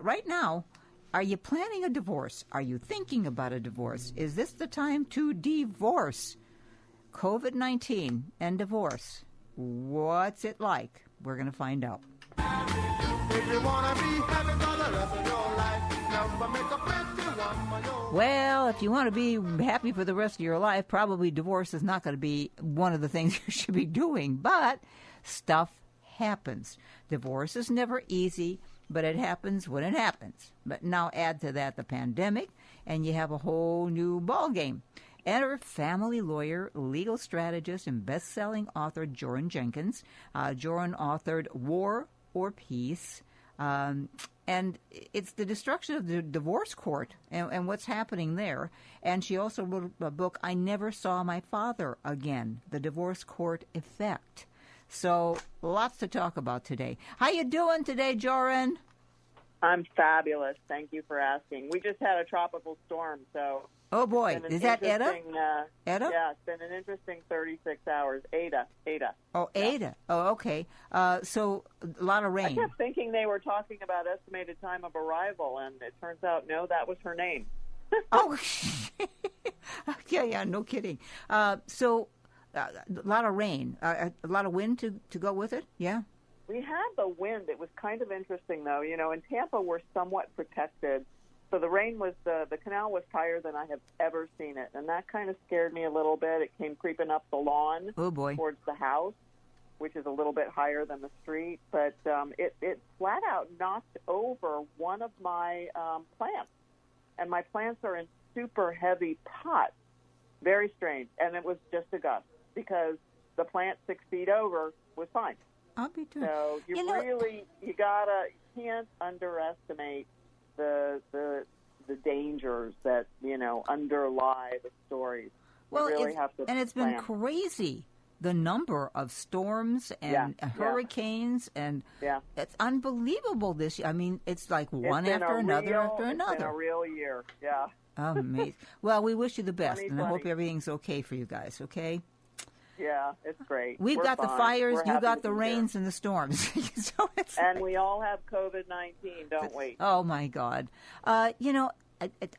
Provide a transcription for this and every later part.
right now, are you planning a divorce? Are you thinking about a divorce? Is this the time to divorce? COVID-19 and divorce. What's it like? We're going to find out. If you want to be happy for the rest of your life, never make a 51. Well, if you want to be happy for the rest of your life, probably divorce is not going to be one of the things you should be doing. But stuff happens. Divorce is never easy, but it happens when it happens. But now add to that the pandemic, and you have a whole new ballgame. Enter family lawyer, legal strategist, and best-selling author Joryn Jenkins. Joryn authored War or Peace, and it's the destruction of the divorce court and what's happening there. And she also wrote a book, I Never Saw My Father Again, The Divorce Court Effect. So lots to talk about today. How you doing today, Joryn? I'm fabulous. Thank you for asking. We just had a tropical storm, so... Oh, boy. Is that Etta? Etta? Yeah, it's been an interesting 36 hours. Ada. Oh, Ada. Yeah. Oh, okay. So a lot of rain. I kept thinking they were talking about estimated time of arrival, and it turns out, no, that was her name. Oh, yeah, no kidding. So a lot of rain, a lot of wind to go with it, yeah? We had the wind. It was kind of interesting, though. You know, in Tampa, we're somewhat protected. So the rain was, the canal was higher than I have ever seen it, and that kind of scared me a little bit. It came creeping up the lawn towards the house, which is a little bit higher than the street. But it flat out knocked over one of my plants, and my plants are in super heavy pots. Very strange, and it was just a gust because the plant 6 feet over was fine. I'll be doing. So you can't underestimate the dangers that, you know, underlie the stories. Well, it's been crazy, the number of storms and hurricanes, and it's unbelievable this year. I mean, it's like one after another after another. It's been a real year, yeah. Amazing. Well, we wish you the best, and I hope everything's okay for you guys, okay? Yeah, it's great. We've got the fires, you got the rains and the storms. So we all have COVID-19, don't we? Oh, my God. You know,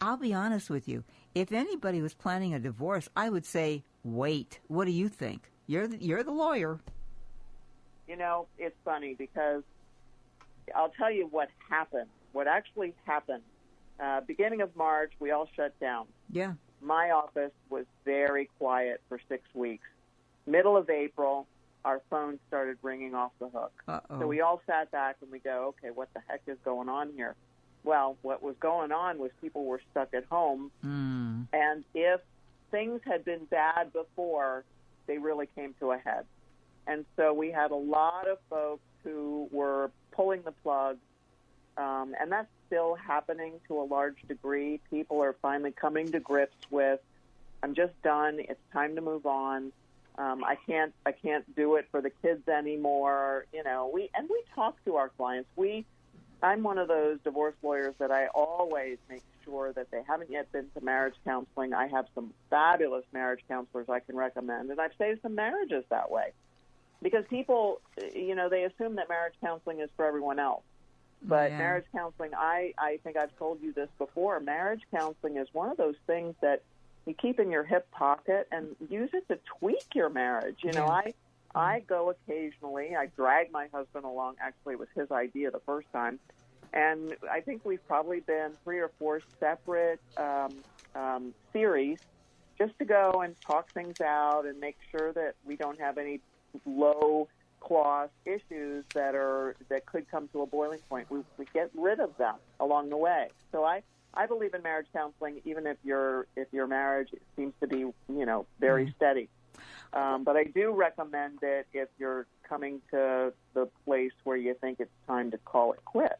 I'll be honest with you. If anybody was planning a divorce, I would say, wait. What do you think? You're the lawyer. You know, it's funny because I'll tell you what happened. What actually happened. Beginning of March, we all shut down. Yeah. My office was very quiet for 6 weeks. Middle of April, our phones started ringing off the hook. Uh-oh. So we all sat back and we go, okay, what the heck is going on here? Well, what was going on was people were stuck at home. And if things had been bad before, they really came to a head. And so we had a lot of folks who were pulling the plug, and that's still happening to a large degree. People are finally coming to grips with, I'm just done. It's time to move on. I can't do it for the kids anymore. You know, we talk to our clients. I'm one of those divorce lawyers that I always make sure that they haven't yet been to marriage counseling. I have some fabulous marriage counselors I can recommend, and I've saved some marriages that way. Because people, you know, they assume that marriage counseling is for everyone else. But marriage counseling, I think I've told you this before, marriage counseling is one of those things that you keep in your hip pocket and use it to tweak your marriage. You know, I go occasionally. I drag my husband along. Actually, it was his idea the first time. And I think we've probably been 3 or 4 separate series just to go and talk things out and make sure that we don't have any low-class issues that could come to a boiling point. We get rid of them along the way. So I believe in marriage counseling, even if your marriage seems to be, you know, very steady. But I do recommend it if you're coming to the place where you think it's time to call it quits.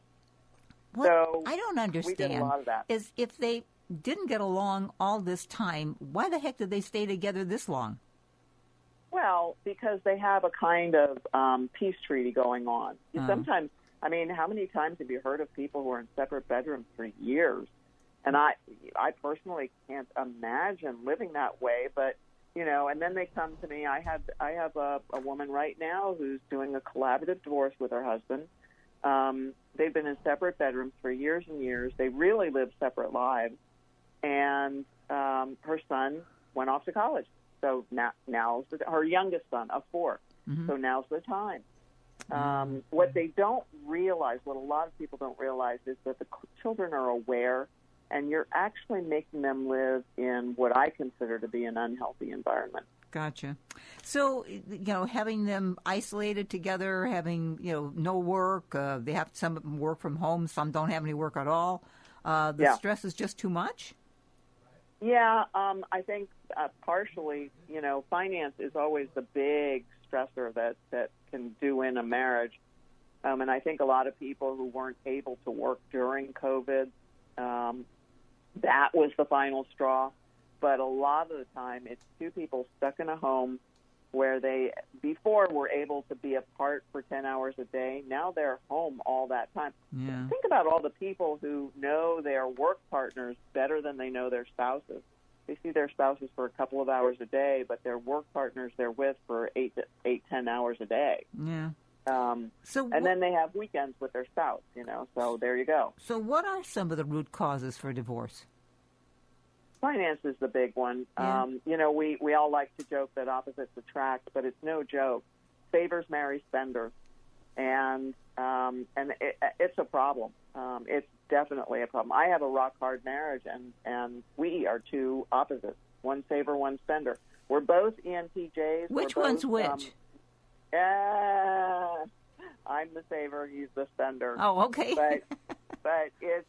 What so I don't understand we did a lot of that. Is if they didn't get along all this time, why the heck did they stay together this long? Well, because they have a kind of peace treaty going on. Sometimes, I mean, how many times have you heard of people who are in separate bedrooms for years? And I personally can't imagine living that way, but, you know, and then they come to me. I have a woman right now who's doing a collaborative divorce with her husband. They've been in separate bedrooms for years and years. They really lived separate lives. And her son went off to college. So now's her youngest son of 4. Mm-hmm. So now's the time. What they don't realize, what a lot of people don't realize, is that the children are aware, and you're actually making them live in what I consider to be an unhealthy environment. Gotcha. So, having them isolated together, having, no work, they have some work from home, some don't have any work at all. Stress is just too much? Yeah, I think partially, finance is always the big stressor that can do in a marriage. And I think a lot of people who weren't able to work during COVID, that was the final straw. But a lot of the time, it's two people stuck in a home where they before were able to be apart for 10 hours a day. Now they're home all that time. Yeah. Think about all the people who know their work partners better than they know their spouses. They see their spouses for a couple of hours a day, but their work partners they're with for 10 hours a day. Yeah. Then they have weekends with their spouse, so there you go. So what are some of the root causes for divorce? Finance is the big one. Yeah. We all like to joke that opposites attract, but it's no joke. Savers marry spenders, and it's a problem. It's definitely a problem. I have a rock hard marriage, and we are two opposites. One saver, one spender. We're both ENTJs. Which one's which? I'm the saver. He's the spender. Oh, okay. But it's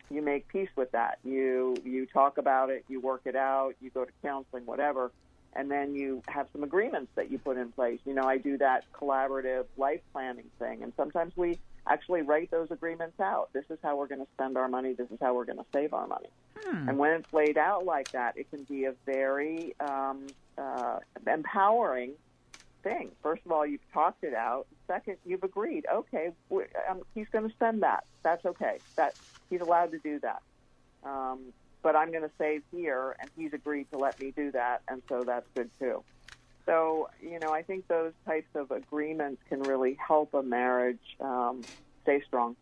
you make peace with that. You talk about it, you work it out, you go to counseling, whatever, and then you have some agreements that you put in place. I do that collaborative life planning thing, and sometimes we actually write those agreements out. This is how we're going to spend our money. This is how we're going to save our money. And when it's laid out like that, it can be a very empowering thing. First of all, you've talked it out. Second, you've agreed. Okay, he's going to spend that. That's okay. He's allowed to do that. But I'm going to save here, and he's agreed to let me do that, and so that's good too. So, I think those types of agreements can really help a marriage stay strong.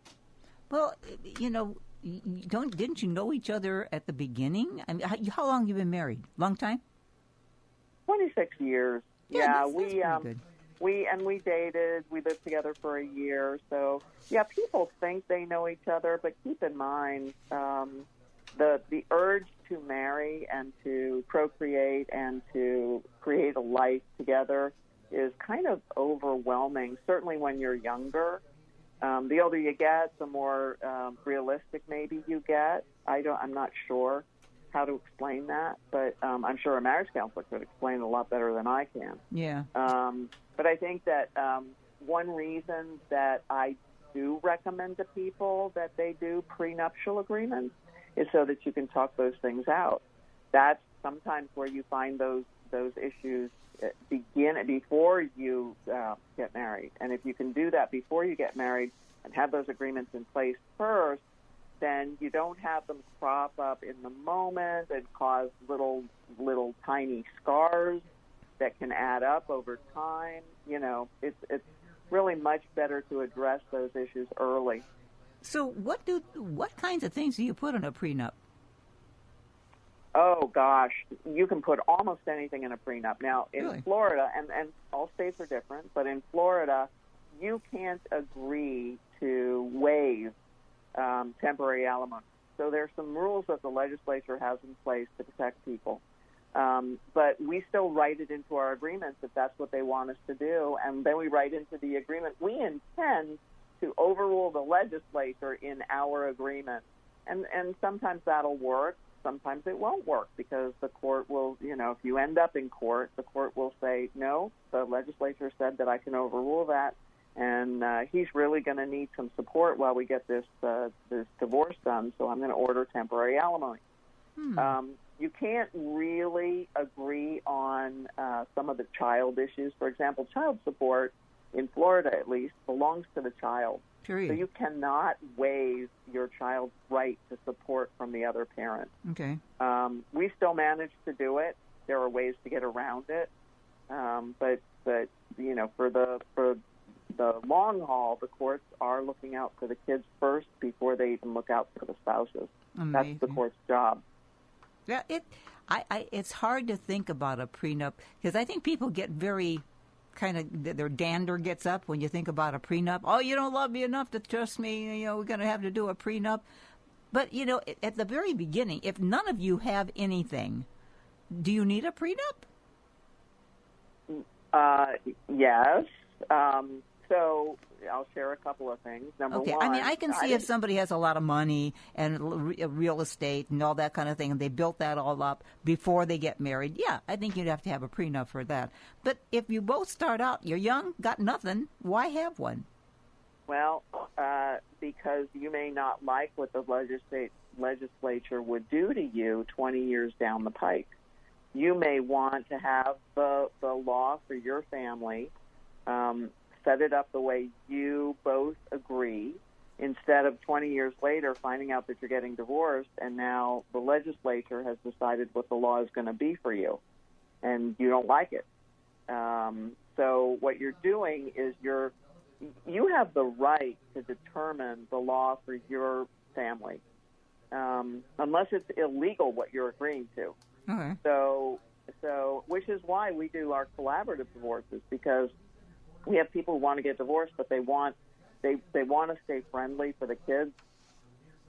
Well, didn't you know each other at the beginning? I mean, how long have you been married? Long time? 26 years. Yeah, we dated. We lived together for a year. So, people think they know each other, but keep in mind the urge to marry and to procreate and to create a life together is kind of overwhelming, certainly when you're younger. The older you get, the more realistic maybe you get. I'm not sure how to explain that, but I'm sure a marriage counselor could explain it a lot better than I can. Yeah. But I think that one reason that I do recommend to people that they do prenuptial agreements is so that you can talk those things out. That's sometimes where you find those issues begin before you get married. And if you can do that before you get married and have those agreements in place first, then you don't have them crop up in the moment and cause little tiny scars that can add up over time. It's really much better to address those issues early. So what kinds of things do you put in a prenup? Oh, gosh. You can put almost anything in a prenup. Now, in Really? Florida, and all states are different, but in Florida, you can't agree to waive temporary alimony. So there's some rules that the legislature has in place to protect people. But we still write it into our agreements if that's what they want us to do. And then we write into the agreement, we intend to overrule the legislature in our agreement. And sometimes that'll work. Sometimes it won't work because the court will, if you end up in court, the court will say, no, the legislature said that I can overrule that. And he's really going to need some support while we get this divorce done, so I'm going to order temporary alimony. You can't really agree on some of the child issues. For example, child support, in Florida at least, belongs to the child. Period. So you cannot waive your child's right to support from the other parent. Okay. We still manage to do it. There are ways to get around it. But for the long haul, the courts are looking out for the kids first before they even look out for the spouses. Amazing. That's the court's job. Yeah, it's hard to think about a prenup because I think people get very kind of, their dander gets up when you think about a prenup. Oh, you don't love me enough to trust me. We're going to have to do a prenup. But, at the very beginning, if none of you have anything, do you need a prenup? Yes. So I'll share a couple of things. Number one. I mean, I can see if somebody has a lot of money and real estate and all that kind of thing, and they built that all up before they get married. Yeah, I think you'd have to have a prenup for that. But if you both start out, you're young, got nothing, why have one? Well, because you may not like what the legislature would do to you 20 years down the pike. You may want to have the law for your family set it up the way you both agree, instead of 20 years later finding out that you're getting divorced and now the legislature has decided what the law is going to be for you and you don't like it. So what you're doing is you have the right to determine the law for your family, unless it's illegal what you're agreeing to. Okay. So which is why we do our collaborative divorces, because we have people who want to get divorced, but they want to stay friendly for the kids,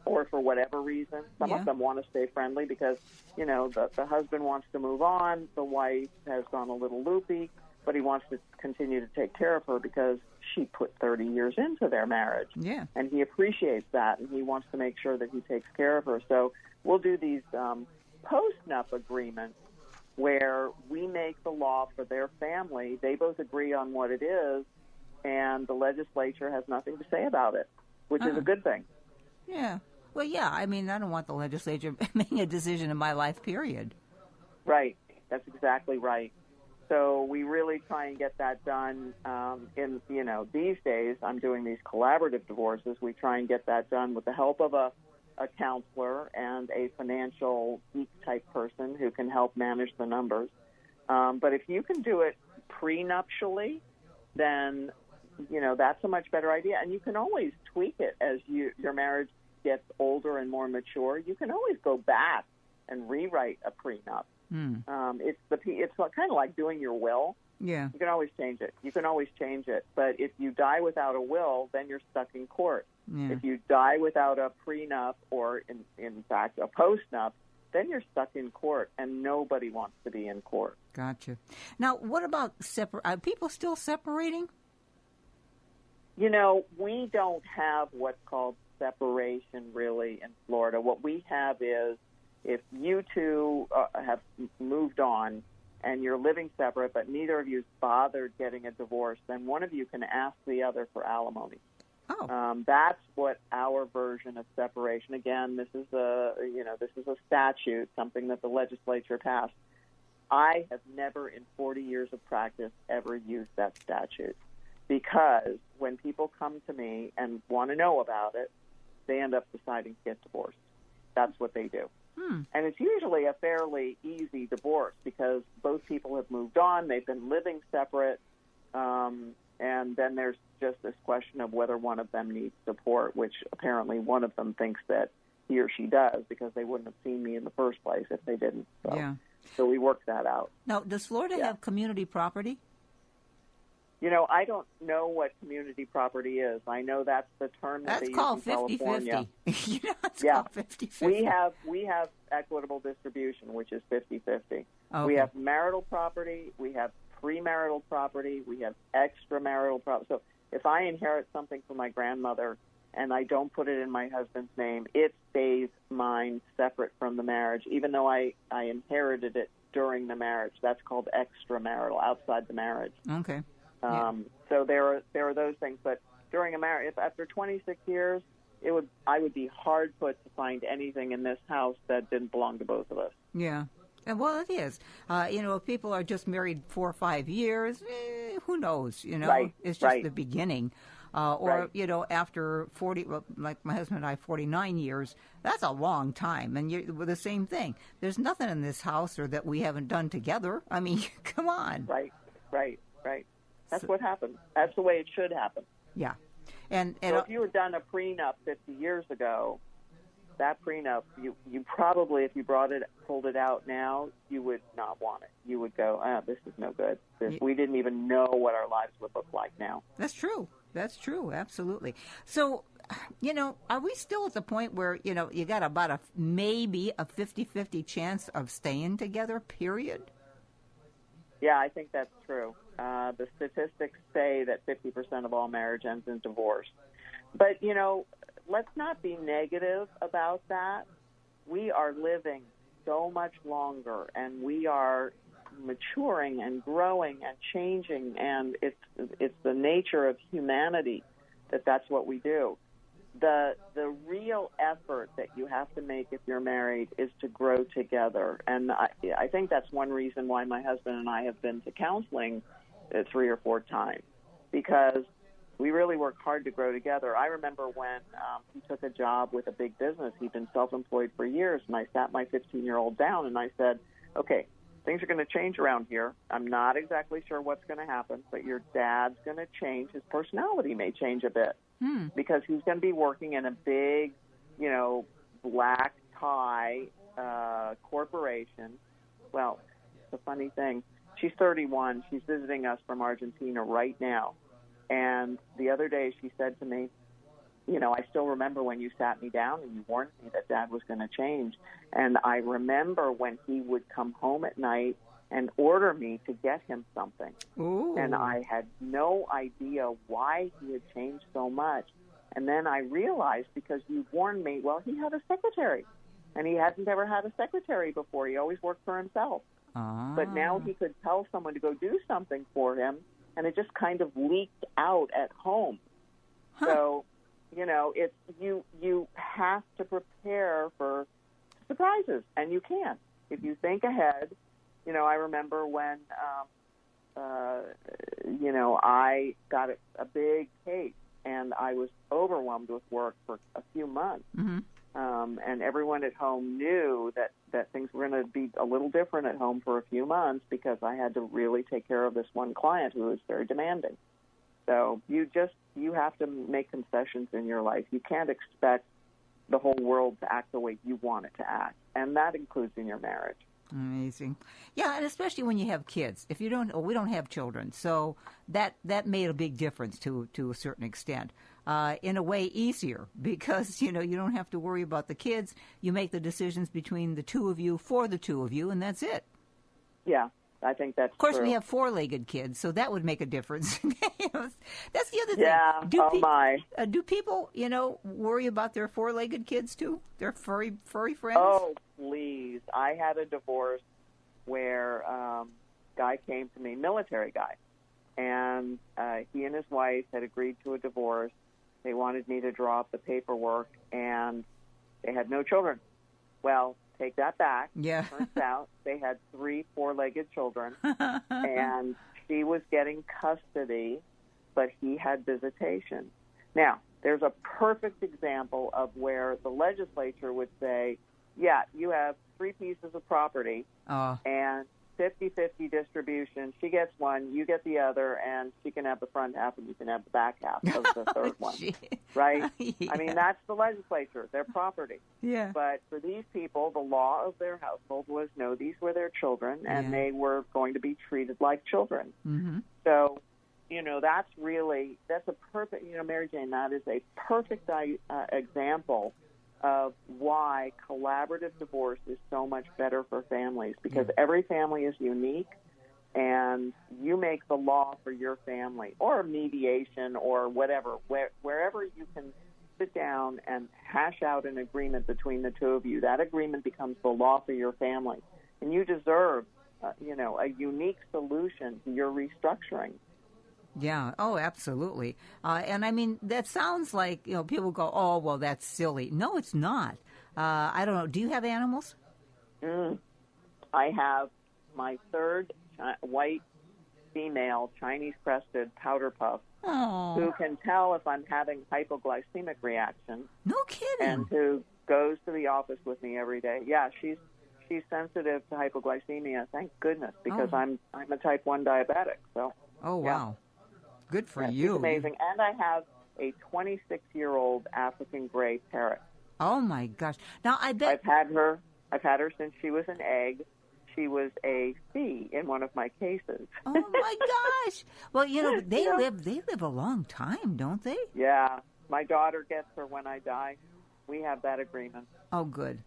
or for whatever reason. Some of them want to stay friendly because the husband wants to move on, the wife has gone a little loopy, but he wants to continue to take care of her because she put 30 years into their marriage. Yeah. And he appreciates that, and he wants to make sure that he takes care of her. So we'll do these post-nup agreements where we make the law for their family. They both agree on what it is, and the legislature has nothing to say about it, which is a good thing. Yeah. Well, yeah, I mean, I don't want the legislature making a decision in my life, period. Right. That's exactly right. So we really try and get that done these days. I'm doing these collaborative divorces. We try and get that done with the help of a counselor and a financial geek-type person who can help manage the numbers. But if you can do it prenuptially, then, that's a much better idea. And you can always tweak it as your marriage gets older and more mature. You can always go back and rewrite a prenup. It's kind of like doing your will. Yeah. You can always change it. But if you die without a will, then you're stuck in court. Yeah. If you die without a prenup or, in fact, a postnup, then you're stuck in court, and nobody wants to be in court. Gotcha. Now, what about are people still separating? We don't have what's called separation, really, in Florida. What we have is, if you two have moved on and you're living separate, but neither of you's bothered getting a divorce, then one of you can ask the other for alimony. Oh. That's what our version of separation. Again, this is a statute, something that the legislature passed. I have never, in 40 years of practice, ever used that statute, because when people come to me and want to know about it, they end up deciding to get divorced. That's what they do. And it's usually a fairly easy divorce because both people have moved on, they've been living separate, and then there's just this question of whether one of them needs support, which apparently one of them thinks that he or she does, because they wouldn't have seen me in the first place if they didn't. So we work that out. Now, does Florida have community property? I don't know what community property is. I know that's the term that they use in California. It's called 50-50. We have equitable distribution, which is 50-50. Okay. We have marital property, we have premarital property, we have extramarital property. So if I inherit something from my grandmother and I don't put it in my husband's name, it stays mine separate from the marriage, even though I inherited it during the marriage. That's called extramarital, outside the marriage. Okay. So there are those things, but during a marriage, if after 26 years, I would be hard put to find anything in this house that didn't belong to both of us. Yeah. Well, it is. If people are just married 4 or 5 years, who knows? Right. It's just the beginning. After 40, like my husband and I, 49 years, that's a long time. And with the same thing. There's nothing in this house or that we haven't done together. I mean, come on. Right. right. That's what happens. That's the way it should happen. Yeah. And so if you had done a prenup 50 years ago, that prenup, you probably, if you pulled it out now, you would not want it. You would go, this is no good. We didn't even know what our lives would look like now. That's true. Absolutely. So, are we still at the point where, you got about maybe a 50-50 chance of staying together, period? Yeah, I think that's true. The statistics say that 50% of all marriage ends in divorce. But, let's not be negative about that. We are living so much longer, and we are maturing and growing and changing, and it's the nature of humanity that's what we do. The real effort that you have to make if you're married is to grow together. And I think that's one reason why my husband and I have been to counseling 3 or 4 times, because we really work hard to grow together. I remember when he took a job with a big business. He'd been self-employed for years, and I sat my 15-year-old down and I said, okay, things are going to change around here. I'm not exactly sure what's going to happen, but your dad's going to change. His personality may change a bit because he's going to be working in a big, black tie corporation. Well, it's a funny thing. She's 31. She's visiting us from Argentina right now. And the other day she said to me, I still remember when you sat me down and you warned me that Dad was going to change. And I remember when he would come home at night and order me to get him something. Ooh. And I had no idea why he had changed so much. And then I realized, because you warned me, well, he had a secretary. And he hadn't ever had a secretary before. He always worked for himself. But now he could tell someone to go do something for him, and it just kind of leaked out at home. So, it's you have to prepare for surprises, and you can if you think ahead. I remember when I got a big case, and I was overwhelmed with work for a few months. Mm-hmm. And everyone at home knew that things were going to be a little different at home for a few months, because I had to really take care of this one client who was very demanding. So you have to make concessions in your life. You can't expect the whole world to act the way you want it to act, and that includes in your marriage. Amazing. Yeah, and especially when you have kids. If you don't, we don't have children, so that made a big difference to a certain extent. In a way, easier, because you don't have to worry about the kids. You make the decisions between the two of you, for the two of you, and that's it. Yeah, I think that's true. Of course, we have 4-legged kids, so that would make a difference. That's the other thing. Yeah. Do people, worry about their 4-legged kids too? Their furry friends? Oh, please! I had a divorce where guy came to me, military guy, and he and his wife had agreed to a divorce. They wanted me to draw up the paperwork, and they had no children. Well, take that back. Yeah. Turns out they had 3 4-legged children, and she was getting custody, but he had visitation. Now, there's a perfect example of where the legislature would say, yeah, you have 3 pieces of property, and 50-50 distribution. She gets one, you get the other, and she can have the front half and you can have the back half of the third one. Right? Yeah. I mean, that's the legislature, their property. Yeah. But for these people, the law of their household was, no, these were their children, and they were going to be treated like children. Mm-hmm. So, that's a perfect, Mary Jane, that is a perfect example of why collaborative divorce is so much better for families, because every family is unique, and you make the law for your family, or mediation, or whatever, wherever you can sit down and hash out an agreement between the two of you. That agreement becomes the law for your family, and you deserve, a unique solution to your restructuring. Yeah. Oh, absolutely. And I mean, that sounds like, people go, oh, well, that's silly. No, it's not. I don't know. Do you have animals? I have my 3rd white female Chinese-crested powder puff, who can tell if I'm having hypoglycemic reaction. No kidding. And who goes to the office with me every day. Yeah, she's she's sensitive to hypoglycemia. Thank goodness, because I'm a type 1 diabetic. So. Oh wow, good for you. She's amazing, and I have a 26-year-old African gray parrot. Oh my gosh! Now I bet I've had her since she was an egg. She was a fee in one of my cases. Oh my gosh! Well, they live a long time, don't they? Yeah, my daughter gets her when I die. We have that agreement. Oh, good.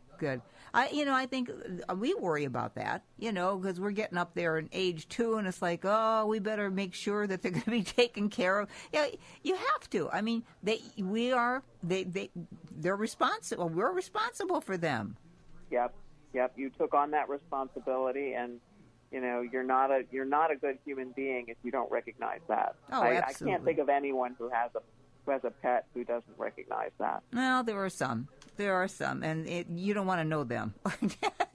I think we worry about that, because we're getting up there in age too, and it's like, oh, we better make sure that they're going to be taken care of. Yeah, you have to. I mean, they're responsible. We're responsible for them. Yep. You took on that responsibility, and you're not a good human being if you don't recognize that. Oh, absolutely. I can't think of anyone who has a pet who doesn't recognize that. Well, there are some, and you don't want to know them.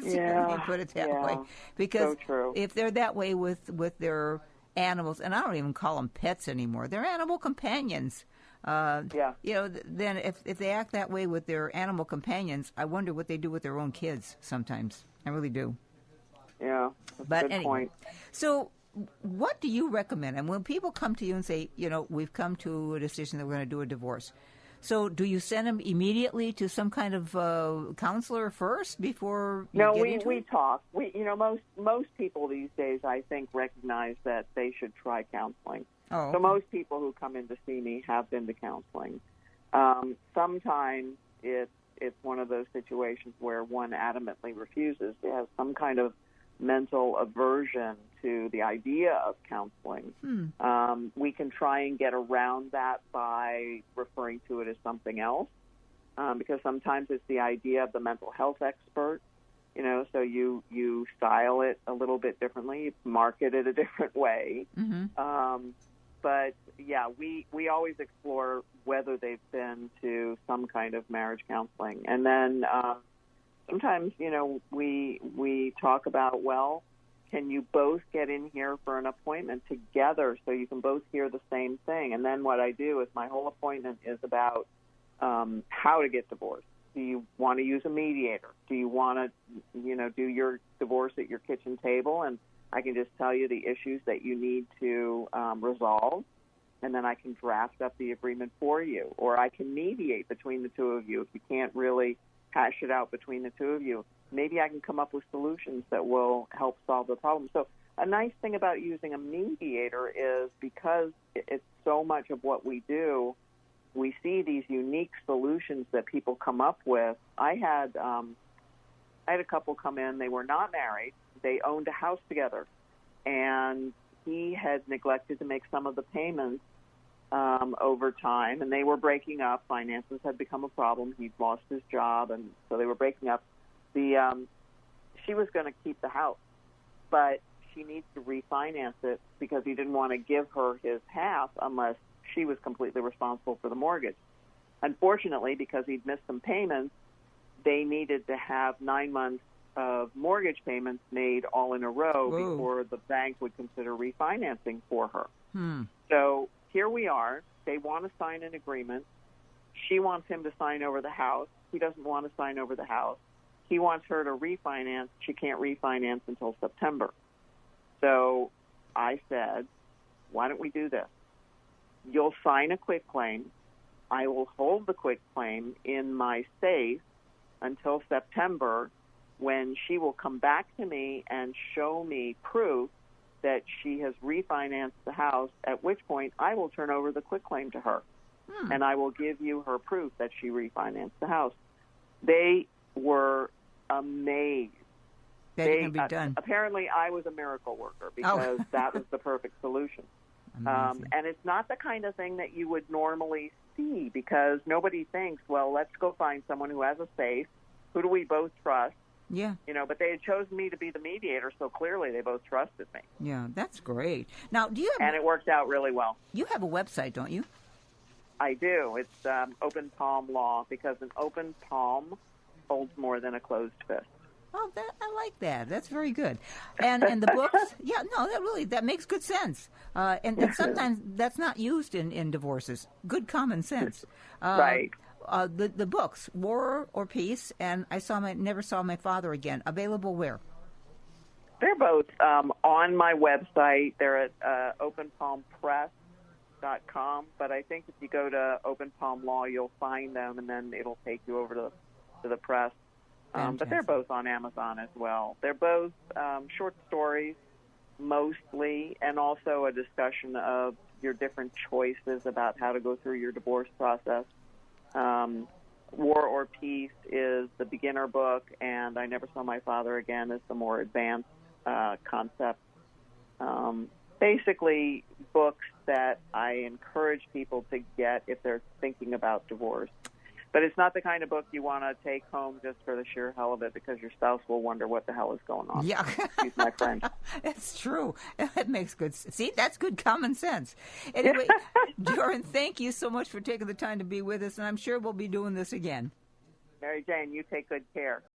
Yeah, let me put it that way, because so true. If they're that way with their animals, and I don't even call them pets anymore, they're animal companions. Then if they act that way with their animal companions, I wonder what they do with their own kids sometimes. I really do. Yeah, that's a good point. So what do you recommend? And when people come to you and say, we've come to a decision that we're going to do a divorce, so do you send them immediately to some kind of counselor first before you get into it? No, we talk. Most people these days, I think, recognize that they should try counseling. Oh, okay. So most people who come in to see me have been to counseling. Sometimes it's one of those situations where one adamantly refuses. They have some kind of mental aversion to the idea of counseling. We can try and get around that by referring to it as something else, because sometimes it's the idea of the mental health expert. So you style it a little bit differently, you market it a different way. Mm-hmm. But yeah, we always explore whether they've been to some kind of marriage counseling, and then sometimes we talk about, well, can you both get in here for an appointment together so you can both hear the same thing? And then what I do is my whole appointment is about how to get divorced. Do you want to use a mediator? Do you want to, do your divorce at your kitchen table? And I can just tell you the issues that you need to resolve, and then I can draft up the agreement for you. Or I can mediate between the two of you if you can't really hash it out between the two of you. Maybe I can come up with solutions that will help solve the problem. So a nice thing about using a mediator is because it's so much of what we do, we see these unique solutions that people come up with. I had a couple come in. They were not married. They owned a house together, and he had neglected to make some of the payments over time, and they were breaking up. Finances had become a problem. He'd lost his job, and so they were breaking up. She was going to keep the house, but she needs to refinance it because he didn't want to give her his half unless she was completely responsible for the mortgage. Unfortunately, because he'd missed some payments, they needed to have 9 months of mortgage payments made all in a row before the bank would consider refinancing for her. So here we are. They want to sign an agreement. She wants him to sign over the house. He doesn't want to sign over the house. He wants her to refinance. She can't refinance until September. So I said, why don't we do this? You'll sign a quitclaim. I will hold the quitclaim in my safe until September, when she will come back to me and show me proof that she has refinanced the house, at which point I will turn over the quitclaim to her. And I will give you her proof that she refinanced the house. They were amazed. That it can be done. Apparently, I was a miracle worker because that was the perfect solution. And it's not the kind of thing that you would normally see because nobody thinks, well, let's go find someone who has a safe. Who do we both trust? Yeah. But they had chosen me to be the mediator, so clearly they both trusted me. Yeah, that's great. Now, do you have... And it worked out really well. You have a website, don't you? I do. It's Open Palm Law, because an open palm holds more than a closed fist. Oh, I like that. That's very good. And the books, that makes good sense. And sometimes that's not used in divorces. Good common sense. Right. the books, War or Peace, and Never Saw My Father Again. Available where? They're both on my website. They're at openpalmpress.com, but I think if you go to Open Palm Law, you'll find them, and then it'll take you over to the press. But they're both on Amazon as well. They're both short stories, mostly, and also a discussion of your different choices about how to go through your divorce process. War or Peace is the beginner book, and I Never Saw My Father Again is the more advanced concept. Basically, books that I encourage people to get if they're thinking about divorce. But it's not the kind of book you want to take home just for the sheer hell of it, because your spouse will wonder what the hell is going on. Yeah. Excuse my friend. It's true. It makes good sense. See, that's good common sense. Anyway, Joryn, thank you so much for taking the time to be with us, and I'm sure we'll be doing this again. Mary Jane, you take good care.